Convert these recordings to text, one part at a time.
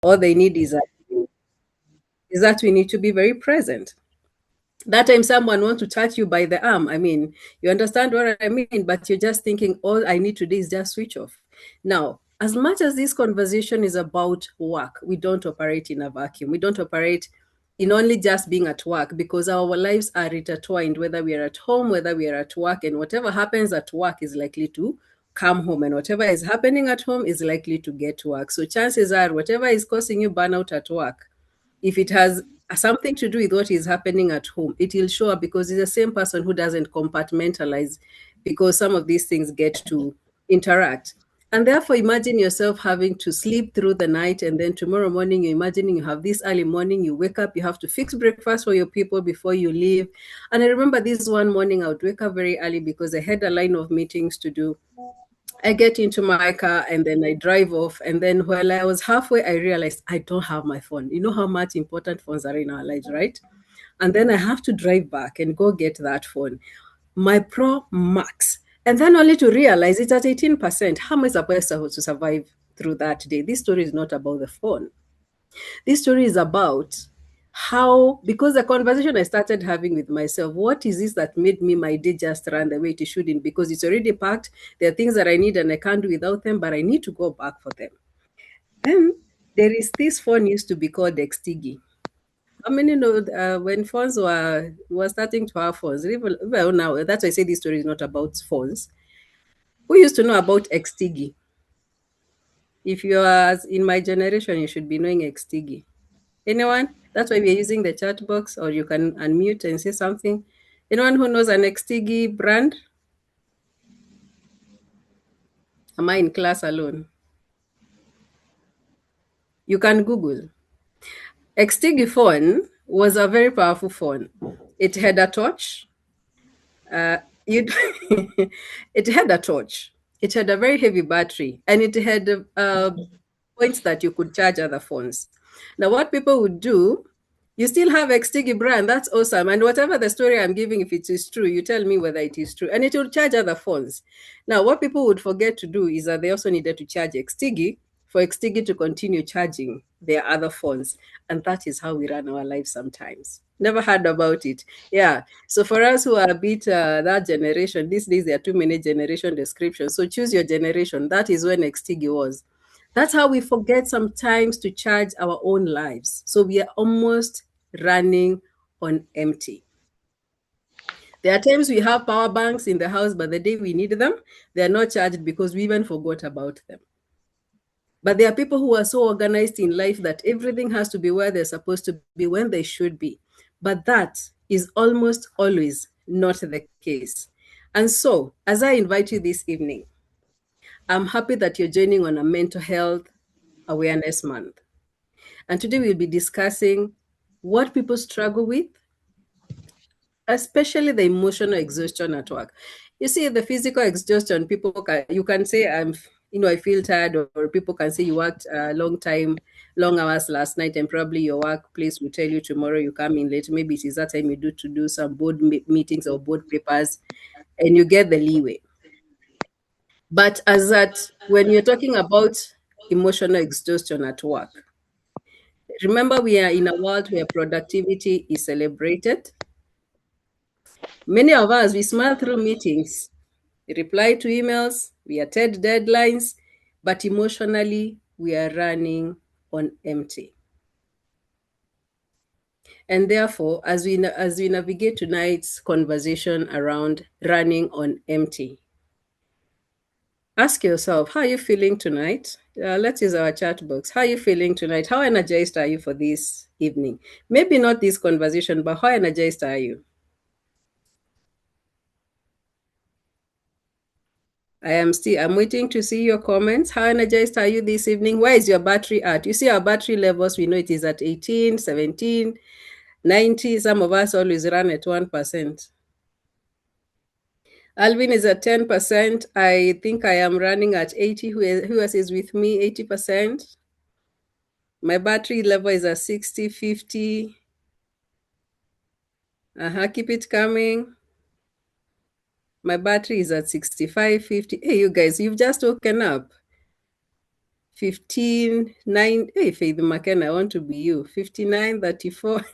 All they need is that we need to be very present. That time someone wants to touch you by the arm. I mean, you understand what I mean, but you're just thinking, all I need to do is just switch off. Now, as much as this conversation is about work, we don't operate in a vacuum. We don't operate in only just being at work, because our lives are intertwined, whether we are at home, whether we are at work, and whatever happens at work is likely to come home, and whatever is happening at home is likely to get to work. So chances are whatever is causing you burnout at work, if it has something to do with what is happening at home, it will show up, because it's the same person who doesn't compartmentalize, because some of these things get to interact. And therefore, imagine yourself having to sleep through the night, and then tomorrow morning, you're imagining you have this early morning, you wake up, you have to fix breakfast for your people before you leave. And I remember this one morning, I would wake up very early because I had a line of meetings to do. I get into my car and then I drive off. And then while I was halfway, I realized I don't have my phone. You know how much important phones are in our lives, right? And then I have to drive back and go get that phone, my Pro Max. And then only to realize it's at 18%. How am I supposed to survive through that day? This story is not about the phone. This story is about how, because the conversation I started having with myself, what is this that made me my day just run the way it shouldn't? Because it's already packed. There are things that I need and I can't do without them, but I need to go back for them. Then there is this phone used to be called Extigi. How many know when phones were starting to have phones? Even, well, now that's why I say this story is not about phones. Who used to know about Extigi? If you are in my generation, you should be knowing Extigi. Anyone? That's why we're using the chat box, or you can unmute and say something. Anyone who knows an Xtigi brand? Am I in class alone? You can Google. Xtigi phone was a very powerful phone. It had a torch. Uh, you it had a torch. It had a very heavy battery, and it had points that you could charge other phones. Now, what people would do, you still have Xtigi brand. That's awesome. And whatever the story I'm giving, if it is true, you tell me whether it is true. And it will charge other phones. Now, what people would forget to do is that they also needed to charge Xtigi for Xtigi to continue charging their other phones. And that is how we run our lives sometimes. Never heard about it. Yeah. So for us who are a bit that generation, these days there are too many generation descriptions. So choose your generation. That is when Xtigi was. That's how we forget sometimes to charge our own lives. So we are almost running on empty. There are times we have power banks in the house, but the day we need them, they are not charged because we even forgot about them. But there are people who are so organized in life that everything has to be where they're supposed to be when they should be. But that is almost always not the case. And so, as I invite you this evening, I'm happy that you're joining on a mental health awareness month. And today we'll be discussing what people struggle with, especially the emotional exhaustion at work. You see, the physical exhaustion, you can say, I feel tired, or people can say you worked a long time, long hours last night, and probably your workplace will tell you tomorrow you come in late. Maybe it is that time you do some meetings or board papers, and you get the leeway. But as that, when you're talking about emotional exhaustion at work, remember, we are in a world where productivity is celebrated. Many of us, we smile through meetings, we reply to emails, we attend deadlines, but emotionally, we are running on empty. And therefore, as we navigate tonight's conversation around running on empty, ask yourself, how are you feeling tonight? Let's use our chat box. How are you feeling tonight? How energized are you for this evening? Maybe not this conversation, but how energized are you? I'm waiting to see your comments. How energized are you this evening? Where is your battery at? You see our battery levels, we know it is at 18, 17, 90. Some of us always run at 1%. Alvin is at 10%. I think I am running at 80. Who else is with me? 80%. My battery level is at 60, 50. Keep it coming. My battery is at 65, 50. Hey, you guys, you've just woken up. 15, 9. Hey, Faith McKenna, I want to be you. 59, 34.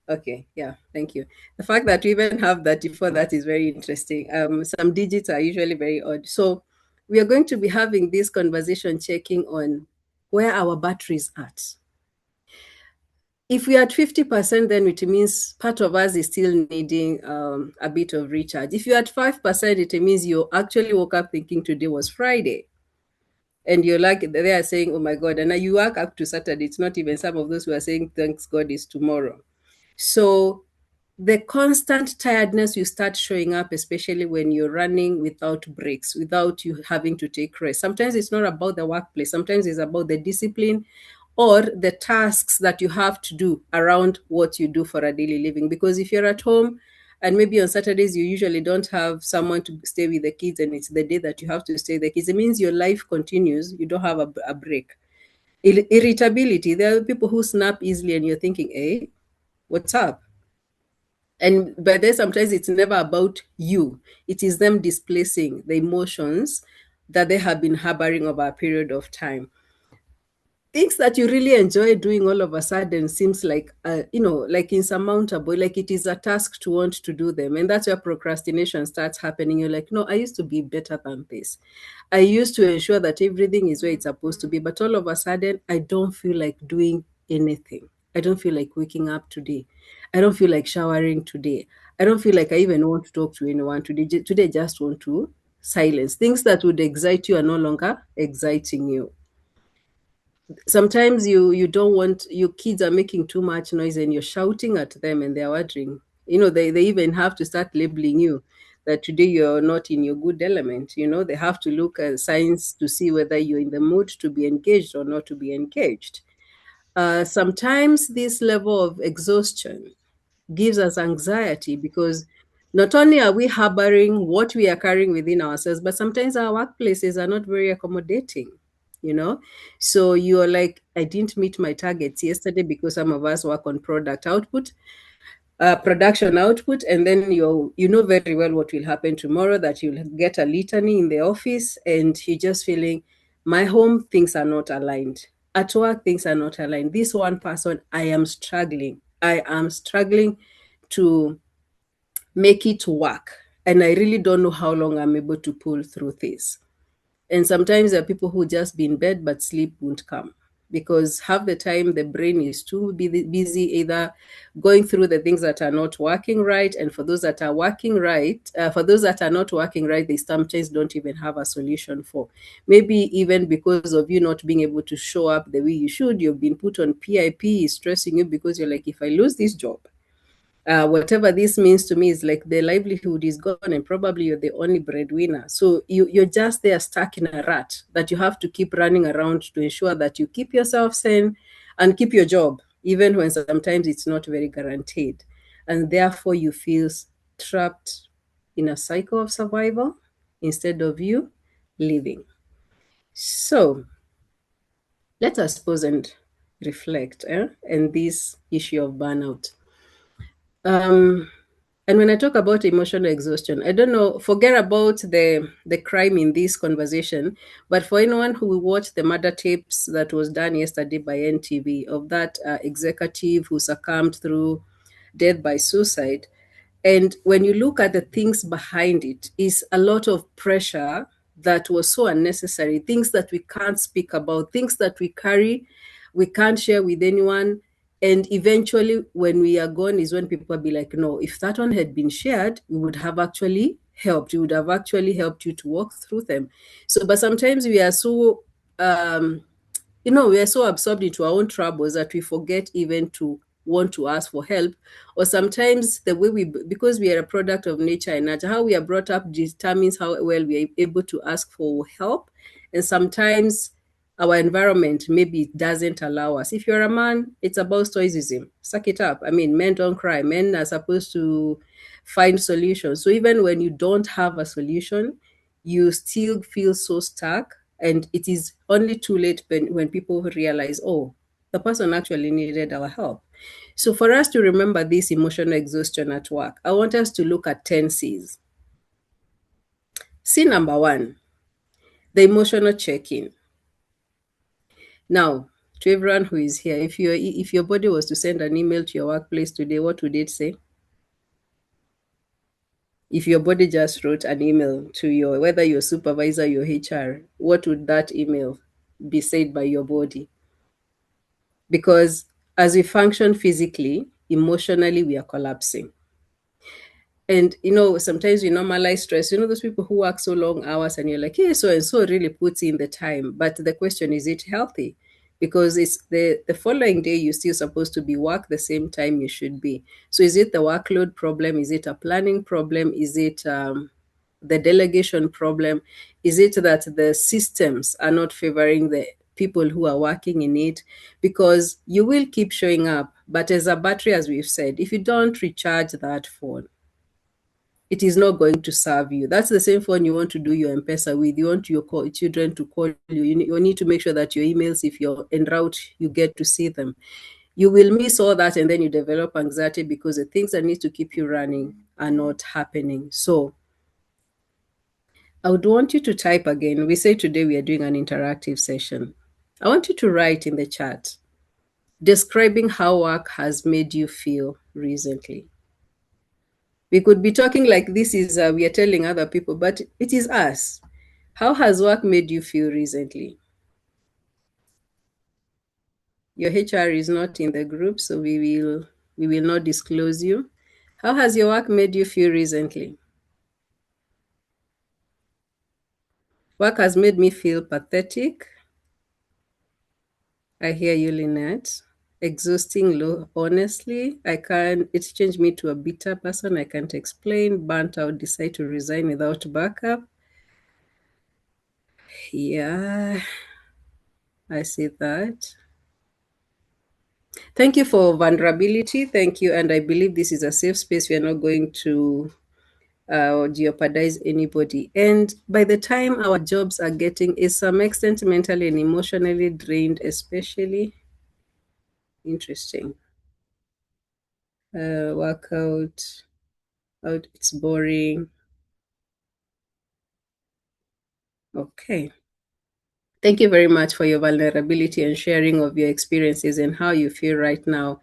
Okay, yeah, thank you. The fact that we even have 34, that is very interesting. Some digits are usually very odd. So we are going to be having this conversation checking on where our batteries at. If we are at 50%, then it means part of us is still needing a bit of recharge. If you're at 5%, it means you actually woke up thinking today was Friday. And you're like, they are saying, oh my God. And now you work up to Saturday. It's not even some of those who are saying, thanks God, is tomorrow. So the constant tiredness you start showing up, especially when you're running without breaks, without you having to take rest. Sometimes it's not about the workplace, sometimes it's about the discipline or the tasks that you have to do around what you do for a daily living. Because if you're at home and maybe on Saturdays you usually don't have someone to stay with the kids and it's the day that you have to stay with the kids, it means your life continues, you don't have a break. Irritability, there are people who snap easily and you're thinking, hey, what's up? And but then sometimes it's never about you, it is them displacing the emotions that they have been harboring over a period of time. Things that you really enjoy doing all of a sudden seems like like insurmountable, like it is a task to want to do them, and that's where procrastination starts happening. You're like, no, I used to be better than this, I used to ensure that everything is where it's supposed to be, but all of a sudden I don't feel like doing anything. I don't feel like waking up today, I don't feel like showering today, I don't feel like I even want to talk to anyone today. Today I just want to silence. Things that would excite you are no longer exciting you. Sometimes you don't want, your kids are making too much noise and you're shouting at them and they're wondering, they even have to start labeling you that today you're not in your good element. They have to look at signs to see whether you're in the mood to be engaged or not to be engaged. Sometimes this level of exhaustion gives us anxiety because not only are we harboring what we are carrying within ourselves, but sometimes our workplaces are not very accommodating, you know? So you're like, I didn't meet my targets yesterday because some of us work on production output, and then you know very well what will happen tomorrow, that you'll get a litany in the office and you're just feeling, my home things are not aligned, at work things are not aligned, this one person, I am struggling to make it work, and I really don't know how long I'm able to pull through this. And sometimes there are people who just be in bed, but sleep won't come because half the time the brain is too busy either going through the things that are not working right. And for those that are working right, for those that are not working right, they sometimes don't even have a solution for. Maybe even because of you not being able to show up the way you should, you've been put on PIP, is stressing you because you're like, if I lose this job, whatever this means to me is like the livelihood is gone and probably you're the only breadwinner. So you're just there stuck in a rut that you have to keep running around to ensure that you keep yourself sane and keep your job, even when sometimes it's not very guaranteed. And therefore you feel trapped in a cycle of survival instead of you living. So let us pause and reflect and this issue of burnout. Um, And when I talk about emotional exhaustion, I don't know, forget about the crime in this conversation, but for anyone who watched the murder tapes that was done yesterday by NTV of that executive who succumbed through death by suicide, and when you look at the things behind it, is a lot of pressure that was so unnecessary, things that we can't speak about, things that we carry, we can't share with anyone. And eventually, when we are gone, is when people will be like, no, if that one had been shared, we would have actually helped. We would have actually helped you to walk through them. So, but sometimes we are so we are so absorbed into our own troubles that we forget even to want to ask for help. Or sometimes the way because we are a product of nature and nurture, how we are brought up determines how well we are able to ask for help. And sometimes our environment maybe doesn't allow us. If you're a man, it's about stoicism. Suck it up. I mean, men don't cry. Men are supposed to find solutions. So even when you don't have a solution, you still feel so stuck. And it is only too late when people realize, oh, the person actually needed our help. So for us to remember this emotional exhaustion at work, I want us to look at 10 C's. C number one, the emotional check-in. Now, to everyone who is here, if your body was to send an email to your workplace today, what would it say? If your body just wrote an email to your, whether your supervisor, your HR, what would that email be said by your body? Because as we function physically, emotionally, we are collapsing. And sometimes we normalize stress. Those people who work so long hours, and you're like, hey, so and so really puts in the time. But the question is it healthy? Because it's the following day you're still supposed to be work the same time you should be. So is it the workload problem? Is it a planning problem? Is it the delegation problem? Is it that the systems are not favoring the people who are working in it? Because you will keep showing up, but as a battery, as we've said, if you don't recharge that phone, it is not going to serve you. That's the same phone you want to do your M-Pesa with. You want your children to call you. You need to make sure that your emails, if you're en route, you get to see them. You will miss all that, and then you develop anxiety because the things that need to keep you running are not happening. So I would want you to type again. We say today we are doing an interactive session. I want you to write in the chat describing how work has made you feel recently. We could be talking like this is we are telling other people, but it is us. How has work made you feel recently? Your HR is not in the group, so we will not disclose you. How has your work made you feel recently? Work has made me feel pathetic. I hear you, Lynette. Exhausting, low. Honestly, I can't. It's changed me to a bitter person. I can't explain. Burnt out. Decide to resign without backup. Yeah, I see that. Thank you for vulnerability. Thank you. And I believe this is a safe space. We are not going to jeopardize anybody. And by the time our jobs are getting, is some extent mentally and emotionally drained, especially. Interesting. Workout, out, it's boring. Okay. Thank you very much for your vulnerability and sharing of your experiences and how you feel right now.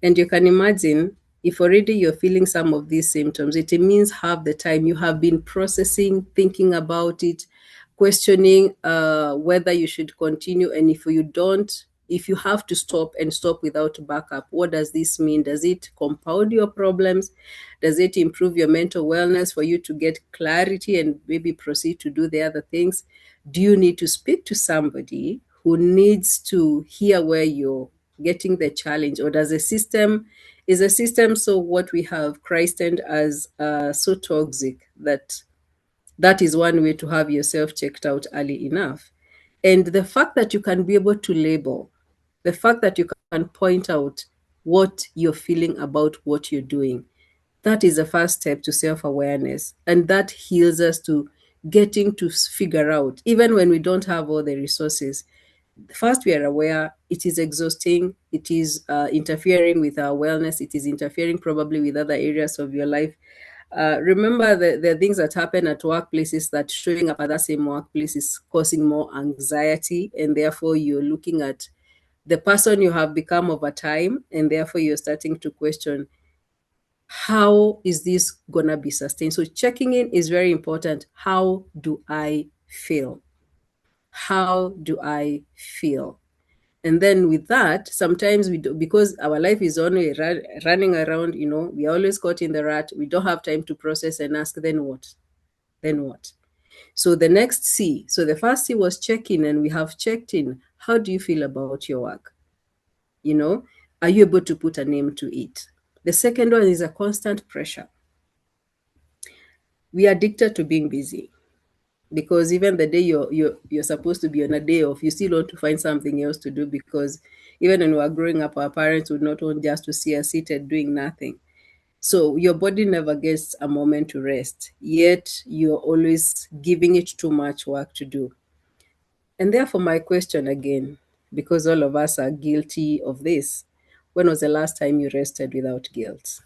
And you can imagine if already you're feeling some of these symptoms, it means half the time you have been processing, thinking about it, questioning whether you should continue. And if you don't, if you have to stop and stop without backup, what does this mean? Does it compound your problems? Does it improve your mental wellness for you to get clarity and maybe proceed to do the other things? Do you need to speak to somebody who needs to hear where you're getting the challenge, or does the system is the system so what we have christened as so toxic that that is one way to have yourself checked out early enough? And the fact that you can be able to label, the fact that you can point out what you're feeling about what you're doing, that is the first step to self-awareness, and that heals us to getting to figure out, even when we don't have all the resources. First, we are aware it is exhausting, it is interfering with our wellness, it is interfering probably with other areas of your life. Remember the things that happen at workplaces that showing up at that same workplace is causing more anxiety, and therefore you're looking at the person you have become over time, and therefore you're starting to question, how is this gonna be sustained? So checking in is very important. How do I feel? How do I feel? And then with that, sometimes we do, because our life is only running around, we are always caught in the rat. We don't have time to process and ask, then what? Then what? So the next C, so the first C was check in, and we have checked in. How do you feel about your work? You know, are you able to put a name to it? The second one is a constant pressure. We are addicted to being busy, because even the day you're supposed to be on a day off, you still want to find something else to do, because even when we were growing up, our parents would not want just to see us seated doing nothing. So your body never gets a moment to rest, yet you're always giving it too much work to do. And therefore my question again, because all of us are guilty of this: when was the last time you rested without guilt?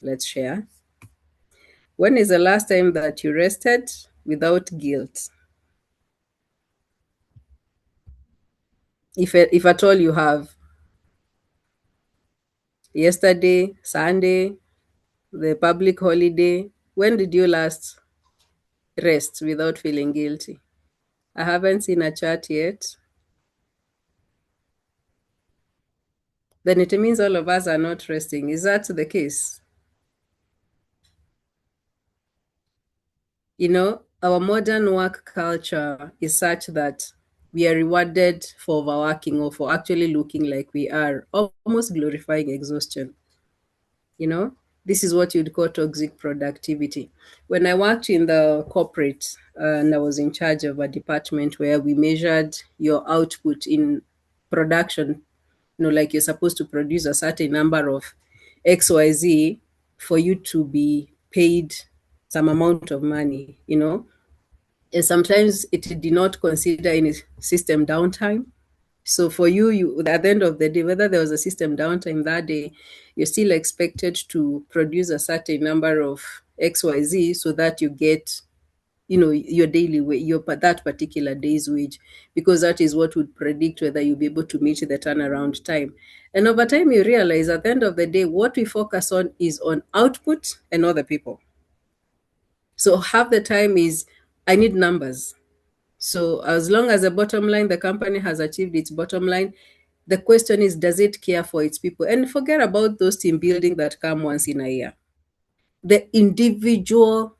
Let's share. When is the last time that you rested without guilt? if at all you have. Yesterday, Sunday, the public holiday. When did you last rest without feeling guilty? I haven't seen a chart yet. Then it means all of us are not resting. Is that the case? Our modern work culture is such that we are rewarded for overworking or for actually looking like we are, almost glorifying exhaustion. you know this is what you'd call toxic productivity. When I worked in the corporate, and I was in charge of a department where we measured your output in production, like you're supposed to produce a certain number of XYZ for you to be paid some amount of money. And sometimes it did not consider any system downtime. So for you, at the end of the day, whether there was a system downtime that day, you're still expected to produce a certain number of XYZ so that you get, your daily wage, that particular day's wage, because that is what would predict whether you'll be able to meet the turnaround time. And over time, you realize at the end of the day, what we focus on is on output and other people. So half the time is, I need numbers. So as long as the bottom line, the company has achieved its bottom line, the question is, does it care for its people? And forget about those team building that come once in a year. The individual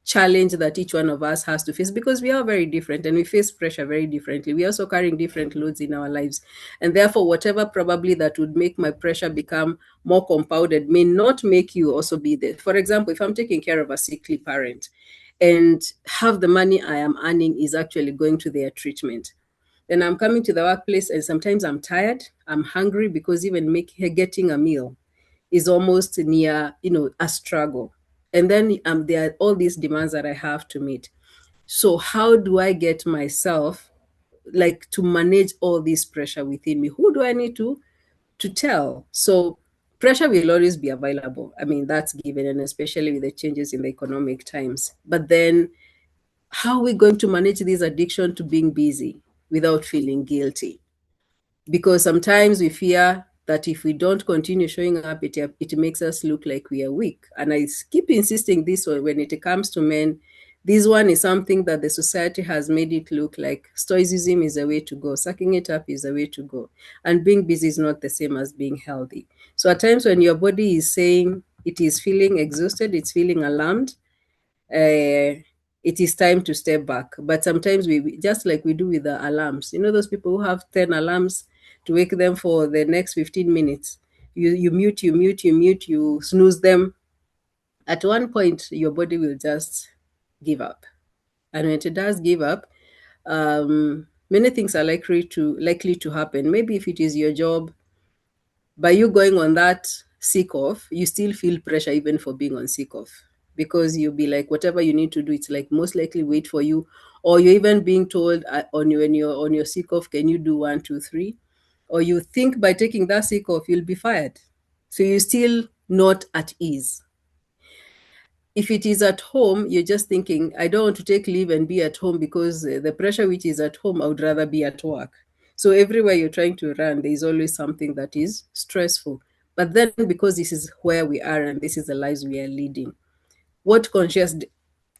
challenge that each one of us has to face, because we are very different and we face pressure very differently. We are also carrying different loads in our lives. And therefore, whatever probably that would make my pressure become more compounded may not make you also be there. For example, if I'm taking care of a sickly parent and half the money I am earning is actually going to their treatment, then I'm coming to the workplace and sometimes I'm tired, I'm hungry, because even getting a meal is almost near, a struggle. And then there are all these demands that I have to meet. So how do I get myself like to manage all this pressure within me? Who do I need to tell? So pressure will always be available. I mean, that's given, and especially with the changes in the economic times. But then how are we going to manage this addiction to being busy without feeling guilty? Because sometimes we fear that if we don't continue showing up, it makes us look like we are weak. And I keep insisting this one when it comes to men. This one is something that the society has made it look like stoicism is the way to go, sucking it up is the way to go. And being busy is not the same as being healthy. So at times when your body is saying it is feeling exhausted, it's feeling alarmed, it is time to step back. But sometimes just like we do with the alarms, those people who have 10 alarms to wake them for the next 15 minutes. You mute, you mute, you mute, you snooze them. At one point, your body will just give up. And when it does give up, many things are likely to happen. Maybe if it is your job, by you going on that sick off, you still feel pressure even for being on sick off, because you'll be like, whatever you need to do, it's like most likely wait for you. Or you're even being told when you're on your sick off, can you do one, two, three? Or you think by taking that sick off, you'll be fired. So you're still not at ease. If it is at home, you're just thinking, I don't want to take leave and be at home because the pressure which is at home, I would rather be at work. So everywhere you're trying to run, there is always something that is stressful. But then, because this is where we are and this is the lives we are leading, what conscious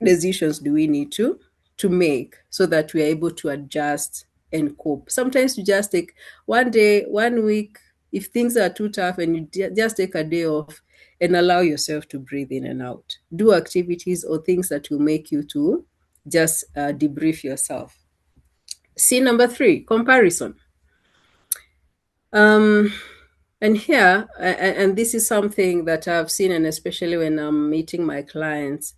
decisions do we need to make so that we are able to adjust and cope? Sometimes you just take one day, 1 week. If things are too tough, and you just take a day off and allow yourself to breathe in and out, do activities or things that will make you to just debrief yourself. C number 3, comparison. um and here, and this is something that I've seen, and especially when I'm meeting my clients,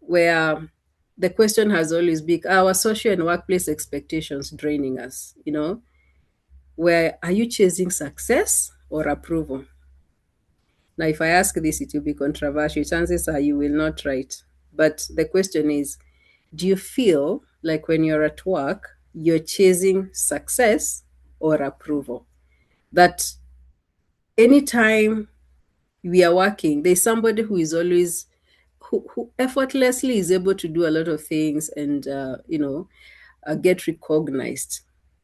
where the question has always been, our social and workplace expectations draining us, where are you chasing success or approval? Now, if I ask this, it will be controversial. Chances are you will not write. But the question is, do you feel like when you're at work, you're chasing success or approval? That anytime we are working, there's somebody who is always who effortlessly is able to do a lot of things and get recognized.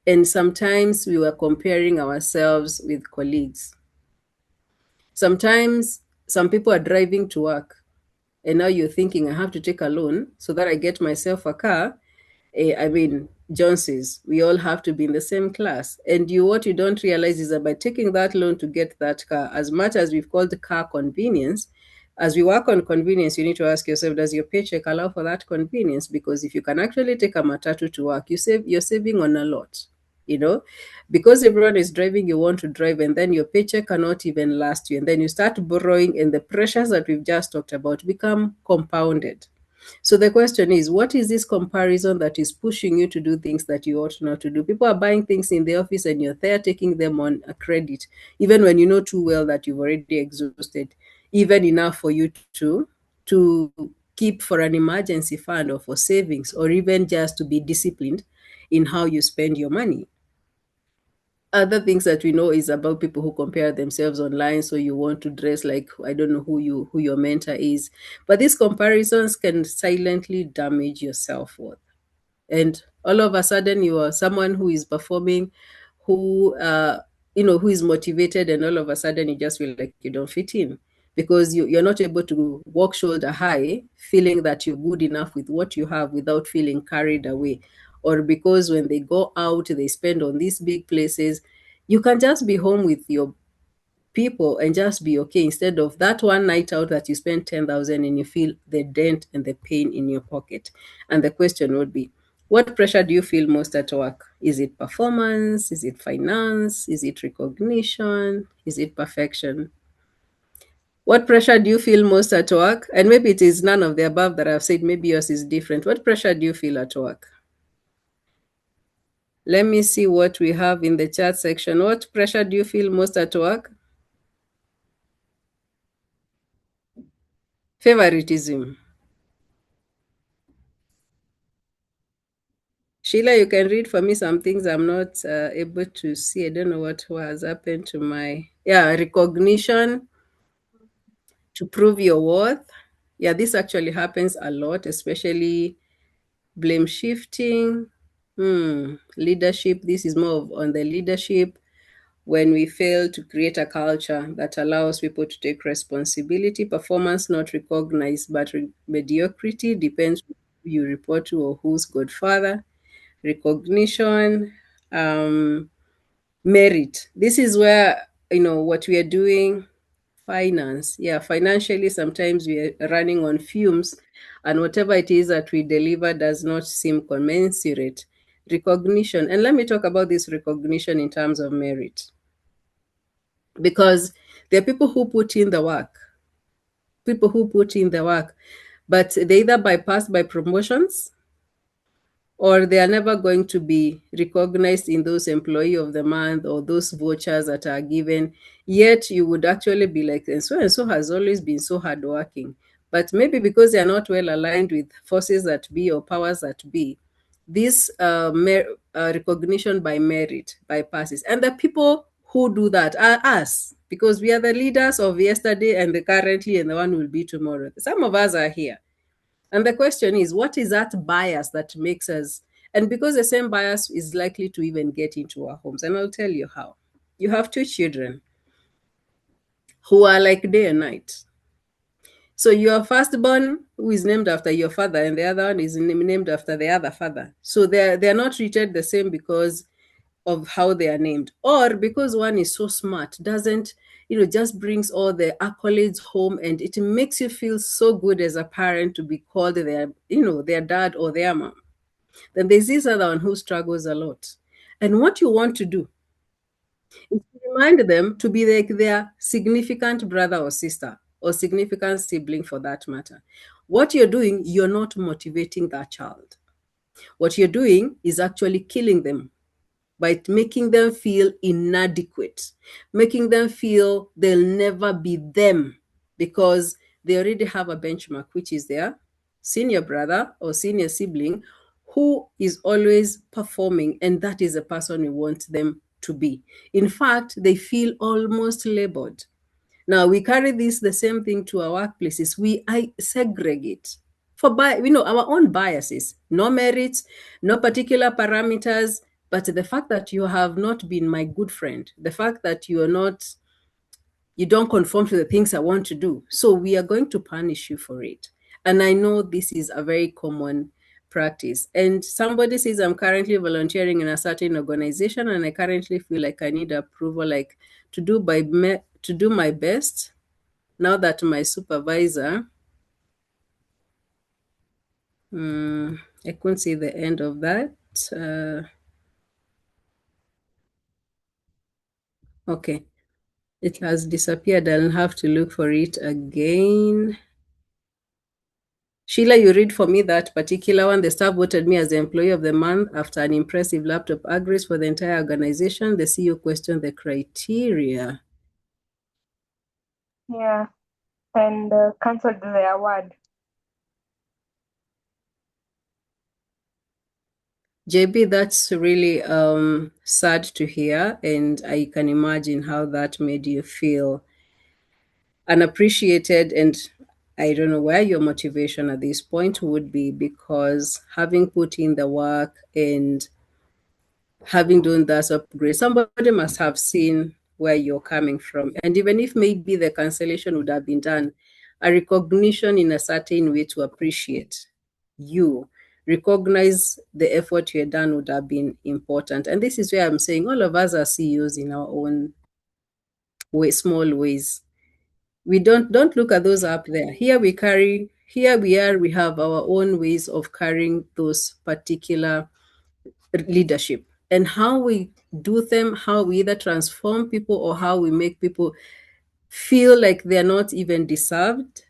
And sometimes we were comparing ourselves with colleagues. Sometimes some people are driving to work, and now you're thinking, I have to take a loan so that I get myself a car. I mean, John says we all have to be in the same class. And what you don't realize is that by taking that loan to get that car, as much as we've called the car convenience, as we work on convenience, you need to ask yourself, does your paycheck allow for that convenience? Because if you can actually take a matatu to work, you're saving on a lot. You know, because everyone is driving, you want to drive, and then your paycheck cannot even last you. And then you start borrowing, and the pressures that we've just talked about become compounded. So the question is, what is this comparison that is pushing you to do things that you ought not to do? People are buying things in the office and you're there taking them on a credit, even when you know too well that you've already exhausted, even enough for you to keep for an emergency fund or for savings, or even just to be disciplined in how you spend your money. Other things that we know is about people who compare themselves online, so you want to dress like, I don't know who your mentor is, but these comparisons can silently damage your self-worth. And all of a sudden you are someone who is performing, who who is motivated, and all of a sudden you just feel like you don't fit in, because you're not able to walk shoulder high feeling that you're good enough with what you have without feeling carried away. Or because when they go out, they spend on these big places, you can just be home with your people and just be okay, instead of that one night out that you spend 10,000 and you feel the dent and the pain in your pocket. And the question would be, what pressure do you feel most at work? Is it performance? Is it finance? Is it recognition? Is it perfection? What pressure do you feel most at work? And maybe it is none of the above that I've said, maybe yours is different. What pressure do you feel at work? Let me see what we have in the chat section. What pressure do you feel most at work? Favoritism. Sheila, you can read for me some things I'm not able to see. I don't know what has happened to my, yeah, recognition to prove your worth. Yeah, this actually happens a lot, especially blame shifting. Leadership. This is more of on the leadership, when we fail to create a culture that allows people to take responsibility. Performance not recognized, but mediocrity depends who you report to or who's godfather. Recognition, um, merit. This is where, what we are doing. Finance, yeah, financially, sometimes we are running on fumes, and whatever it is that we deliver does not seem commensurate. Recognition, and let me talk about this recognition in terms of merit, because there are people who put in the work, but they either bypassed by promotions, or they are never going to be recognized in those employee of the month or those vouchers that are given. Yet you would actually be like, and so has always been so hardworking. But maybe because they are not well aligned with forces that be or powers that be, this recognition by merit bypasses. And the people who do that are us, because we are the leaders of yesterday and the currently and the one will be tomorrow. Some of us are here, and the question is, what is that bias that makes us? And because the same bias is likely to even get into our homes. And I'll tell you how. You have two children who are like day and night. So your firstborn, who is named after your father, and the other one is named after the other father. So they're not treated the same because of how they are named, or because one is so smart, doesn't, just brings all the accolades home, and it makes you feel so good as a parent to be called their dad or their mom. Then there's this other one who struggles a lot, and what you want to do is to remind them to be like their significant brother or sister, or significant sibling for that matter. What you're doing, you're not motivating that child. What you're doing is actually killing them by making them feel inadequate, making them feel they'll never be them, because they already have a benchmark, which is their senior brother or senior sibling who is always performing, and that is the person we want them to be. In fact, they feel almost labeled. Now we carry this the same thing to our workplaces. I segregate for our own biases, no merits, no particular parameters, But the fact that you have not been my good friend, the fact that you don't conform to the things I want to do. So we are going to punish you for it. And I know this is a very common practice. And somebody says, I'm currently volunteering in a certain organization and I currently feel like I need approval, like to do my best. Now that my supervisor, I couldn't see the end of that. Uh, okay, it has disappeared. I'll have to look for it again. Sheila, you read for me that particular one. The staff voted me as the employee of the month after an impressive laptop upgrade for the entire organization. The CEO questioned the criteria. Yeah, and cancelled the award. JB, that's really sad to hear, and I can imagine how that made you feel unappreciated. And I don't know where your motivation at this point would be, because having put in the work and having done that upgrade, somebody must have seen where you're coming from. And even if maybe the cancellation would have been done, a recognition in a certain way to appreciate you, recognize the effort you had done would have been important. And this is where I'm saying all of us are CEOs in our own way, small ways. We don't look at those up there. Here we are, we have our own ways of carrying those particular leadership, and how we do them, how we either transform people or how we make people feel like they're not even deserved.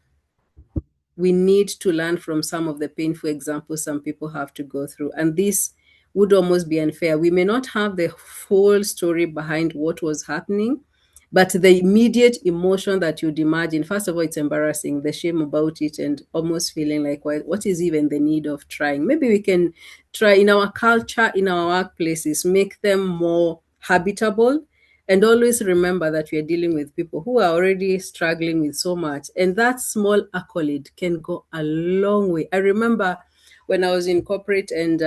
We need to learn from some of the painful examples some people have to go through. And this would almost be unfair. We may not have the full story behind what was happening, but the immediate emotion that you'd imagine, first of all, it's embarrassing, the shame about it, and almost feeling like, well, what is even the need of trying? Maybe we can try in our culture, in our workplaces, make them more habitable, and always remember that we are dealing with people who are already struggling with so much. And that small accolade can go a long way. I remember when I was in corporate and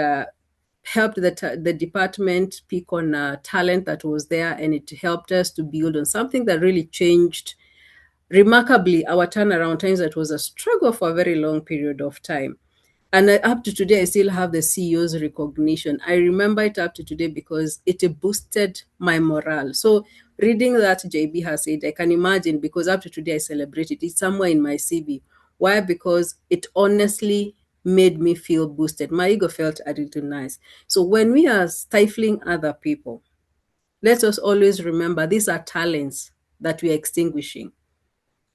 helped the department pick on talent that was there, and it helped us to build on something that really changed remarkably our turnaround times. That was a struggle for a very long period of time. And up to today, I still have the CEO's recognition. I remember it up to today because it boosted my morale. So reading that JB has said, I can imagine, because up to today I celebrate it. It's somewhere in my CV. Why? Because it honestly made me feel boosted. My ego felt a little nice. So when we are stifling other people, let us always remember these are talents that we are extinguishing.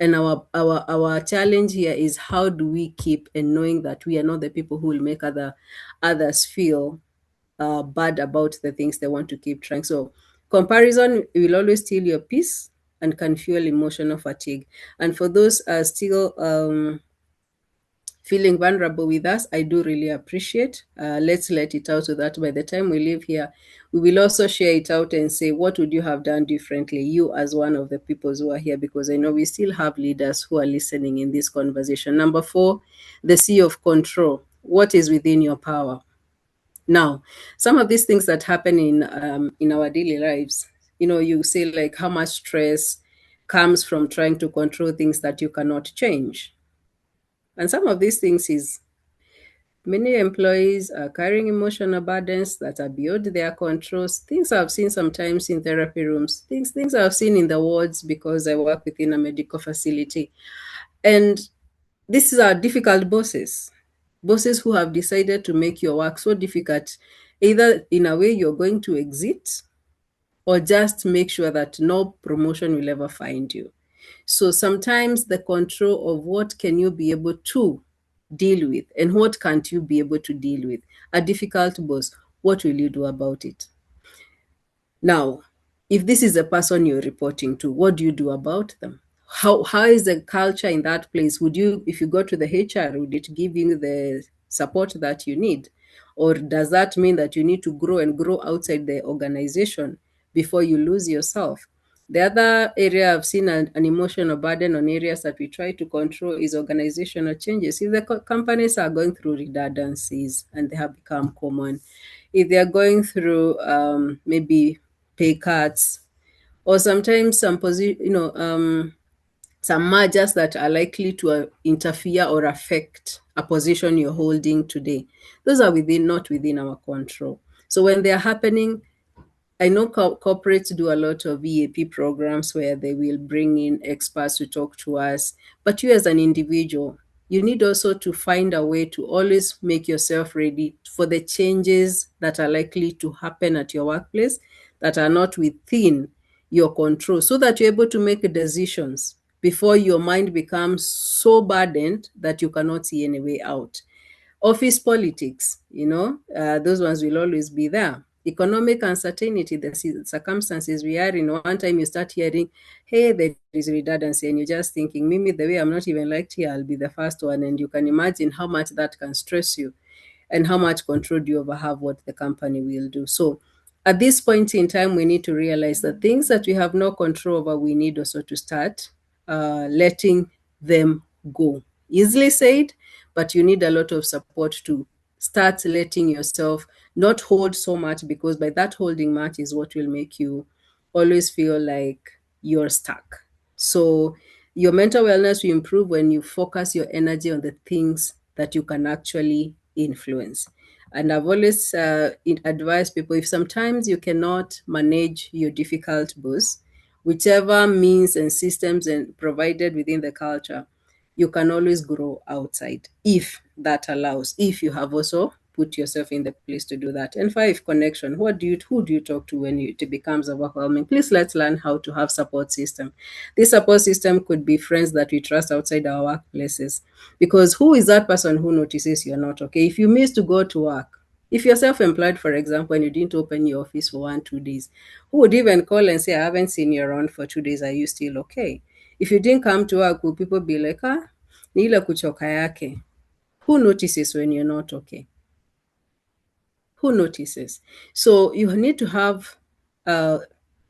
And our challenge here is, how do we keep and knowing that we are not the people who will make others feel bad about the things they want to keep trying. So comparison will always steal your peace and can fuel emotional fatigue. And for those still feeling vulnerable with us, I do really appreciate. Let's let it out so that by the time we leave here, we will also share it out and say, what would you have done differently, you as one of the people who are here? Because I know we still have leaders who are listening in this conversation. Number 4, the C of control. What is within your power? Now, some of these things that happen in our daily lives, you say like how much stress comes from trying to control things that you cannot change. And some of these things is, many employees are carrying emotional burdens that are beyond their controls. Things I've seen sometimes in therapy rooms, things I've seen in the wards because I work within a medical facility. And these are difficult bosses, bosses who have decided to make your work so difficult, either in a way you're going to exit or just make sure that no promotion will ever find you. So sometimes the control of what can you be able to deal with and what can't you be able to deal with. A difficult boss, what will you do about it? Now, if this is a person you're reporting to, what do you do about them? How is the culture in that place? Would you, if you go to the HR, would it give you the support that you need? Or does that mean that you need to grow and grow outside the organization before you lose yourself? The other area I've seen an emotional burden on areas that we try to control is organizational changes. If the companies are going through redundancies and they have become common, if they are going through maybe pay cuts, or sometimes some some mergers that are likely to interfere or affect a position you're holding today. Those are not within our control. So when they are happening, I know corporates do a lot of EAP programs where they will bring in experts to talk to us. But you, as an individual, you need also to find a way to always make yourself ready for the changes that are likely to happen at your workplace that are not within your control, so that you're able to make decisions before your mind becomes so burdened that you cannot see any way out. Office politics, those ones will always be there. Economic uncertainty, the circumstances we are in. One time you start hearing, hey, there is redundancy, and you're just thinking, Mimi, the way I'm not even liked here, I'll be the first one. And you can imagine how much that can stress you and how much control do you ever have what the company will do. So at this point in time, we need to realize that things that we have no control over, we need also to start letting them go. Easily said, but you need a lot of support to start letting yourself not hold so much, because by that holding much is what will make you always feel like you're stuck. So your mental wellness will improve when you focus your energy on the things that you can actually influence. And I've always advised people, if sometimes you cannot manage your difficult boss, whichever means and systems and provided within the culture, you can always grow outside if that allows, if you have also put yourself in the place to do that. And five, connection. Who do you talk to when it becomes overwhelming? Please, let's learn how to have support system. This support system could be friends that we trust outside our workplaces, because who is that person who notices you're not okay if you miss to go to work? If you're self-employed, for example, and you didn't open your office for 1 2 days, who would even call and say, I haven't seen you around for 2 days, are you still okay? If you didn't come to work, will people be like, ni ile kuchoka yake? Who notices when you're not okay? Who notices? So you need to have a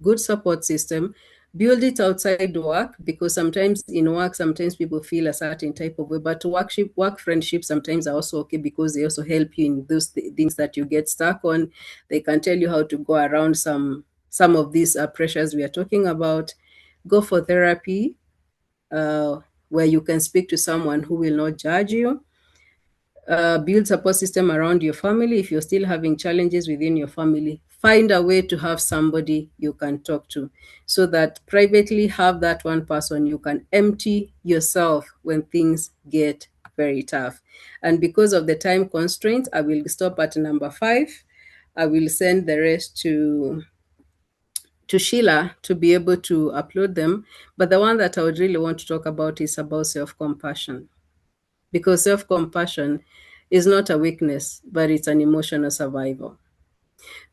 good support system. Build it outside work, because sometimes in work, sometimes people feel a certain type of way, but work friendships sometimes are also okay, because they also help you in those things that you get stuck on. They can tell you how to go around some of these pressures we are talking about. Go for therapy, uh, where you can speak to someone who will not judge you. Build support system around your family. If you're still having challenges within your family, find a way to have somebody you can talk to, so that privately have that one person you can empty yourself when things get very tough. And because of the time constraints, I will stop at number 5. I will send the rest to Sheila to be able to upload them. But the one that I would really want to talk about is about self-compassion, because self-compassion is not a weakness, but it's an emotional survival.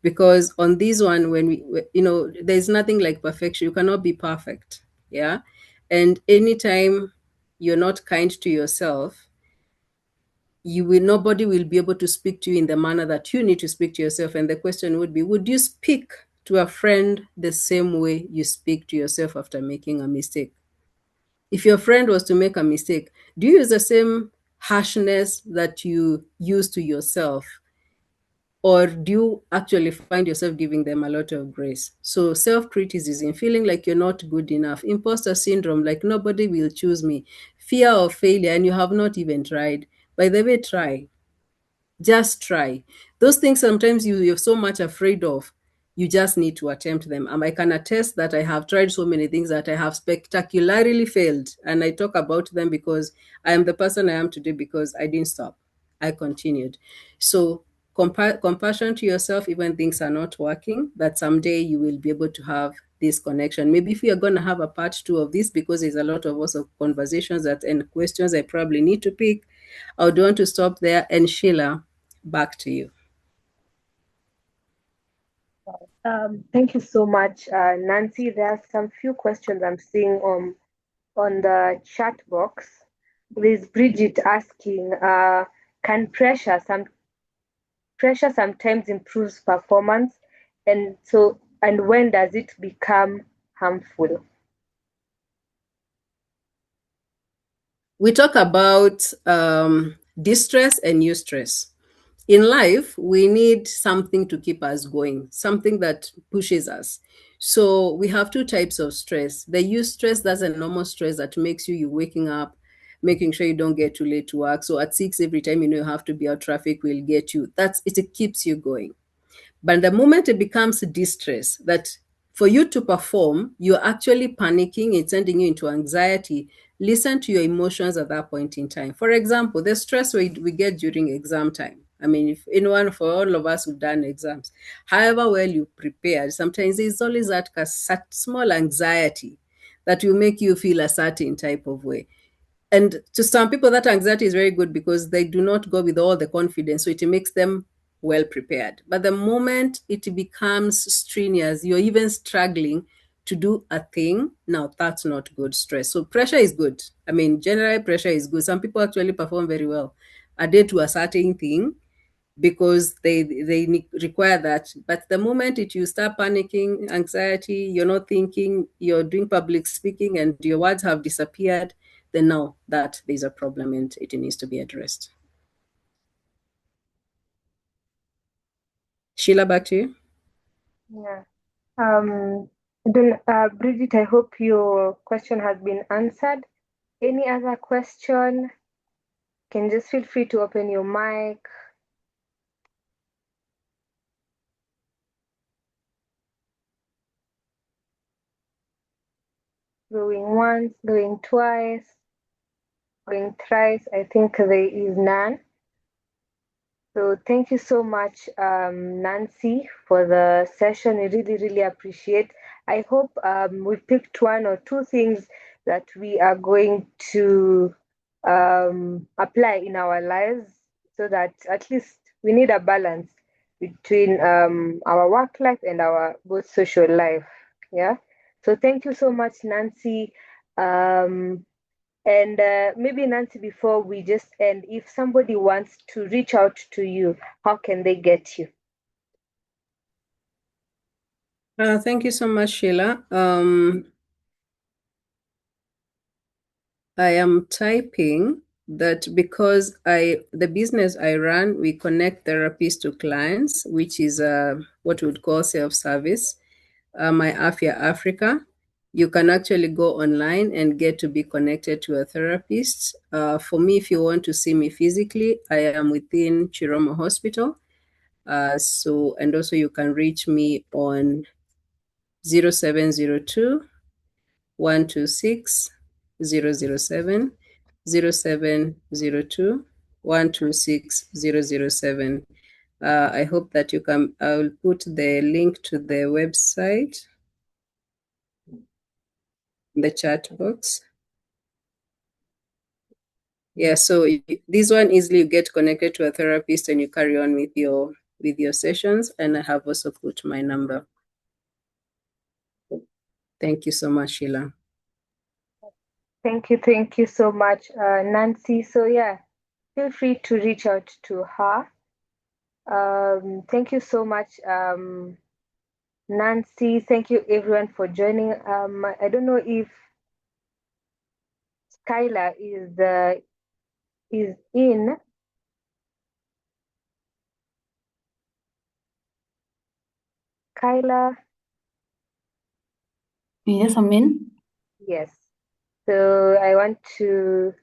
Because on this one, when there's nothing like perfection. You cannot be perfect. Yeah. And anytime you're not kind to yourself, nobody will be able to speak to you in the manner that you need to speak to yourself. And the question would be, would you speak to a friend the same way you speak to yourself after making a mistake? If your friend was to make a mistake, do you use the same harshness that you use to yourself? Or do you actually find yourself giving them a lot of grace? So, self criticism, feeling like you're not good enough, imposter syndrome, like nobody will choose me, fear of failure, and you have not even tried. By the way, try. Just try. Those things sometimes you're so much afraid of, you just need to attempt them. And I can attest that I have tried so many things that I have spectacularly failed. And I talk about them because I am the person I am today, because I didn't stop. I continued. So compassion to yourself, even things are not working, that someday you will be able to have this connection. Maybe if we are going to have a part 2 of this, because there's a lot of also conversations that and questions I probably need to pick, I would want to stop there. And Sheila, back to you. Thank you so much, Nancy. There are some few questions I'm seeing on the chat box. There's Bridget asking, can pressure sometimes improves performance, and when does it become harmful? We talk about distress and eustress. in life, we need something to keep us going, something that pushes us. So we have two types of stress. The use stress, that's a normal stress that makes you waking up, making sure you don't get too late to work. So at 6, every time you know you have to be out, traffic will get you. That's it, it keeps you going. But the moment it becomes distress, that for you to perform, you're actually panicking, it's sending you into anxiety. Listen to your emotions at that point in time. For example, the stress we get during exam time. I mean, if anyone, for all of us who've done exams, however well you prepared, sometimes there's always that small anxiety that will make you feel a certain type of way. And to some people, that anxiety is very good because they do not go with all the confidence. So it makes them well prepared. But the moment it becomes strenuous, you're even struggling to do a thing. Now, that's not good stress. So pressure is good. I mean, generally, pressure is good. Some people actually perform very well a day to a certain thing because they require that. But the moment you start panicking, anxiety, you're not thinking, you're doing public speaking and your words have disappeared, then now that there's a problem and it needs to be addressed. Sheila, back to you. Yeah. Bridget, I hope your question has been answered. Any other question? Can just feel free to open your mic. Going once, going twice, going thrice. I think there is none. So thank you so much, Nancy, for the session. I really, really appreciate. I hope we picked one or two things that we are going to apply in our lives so that at least we need a balance between our work life and our both social life. Yeah. So thank you so much, Nancy. Um, and maybe, Nancy, before we just end, if somebody wants to reach out to you, how can they get you? Thank you so much, Sheila. I am typing that because the business I run, we connect therapists to clients, which is what we would call self-service. My Afia Africa, you can actually go online and get to be connected to a therapist. For me, if you want to see me physically, I am within Chiromo Hospital. And also you can reach me on 0702 126 007, 0702 126 007. I hope that you can, I will put the link to the website in the chat box. Yeah, so this one easily you get connected to a therapist and you carry on with your sessions. And I have also put my number. Thank you so much, Sheila. Thank you so much, Nancy. So yeah, feel free to reach out to her. Thank you so much, Nancy. Thank you everyone for joining. I don't know if Skylar is in. Skylar, Yes, I'm in. yes. So I want to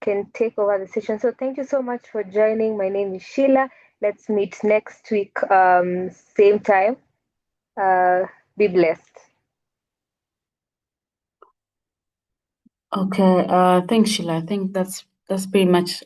can take over the session. So thank you so much for joining. My name is Sheila. Let's meet next week, same time. Uh, be blessed. Okay. Thanks, Sheila. I think that's pretty much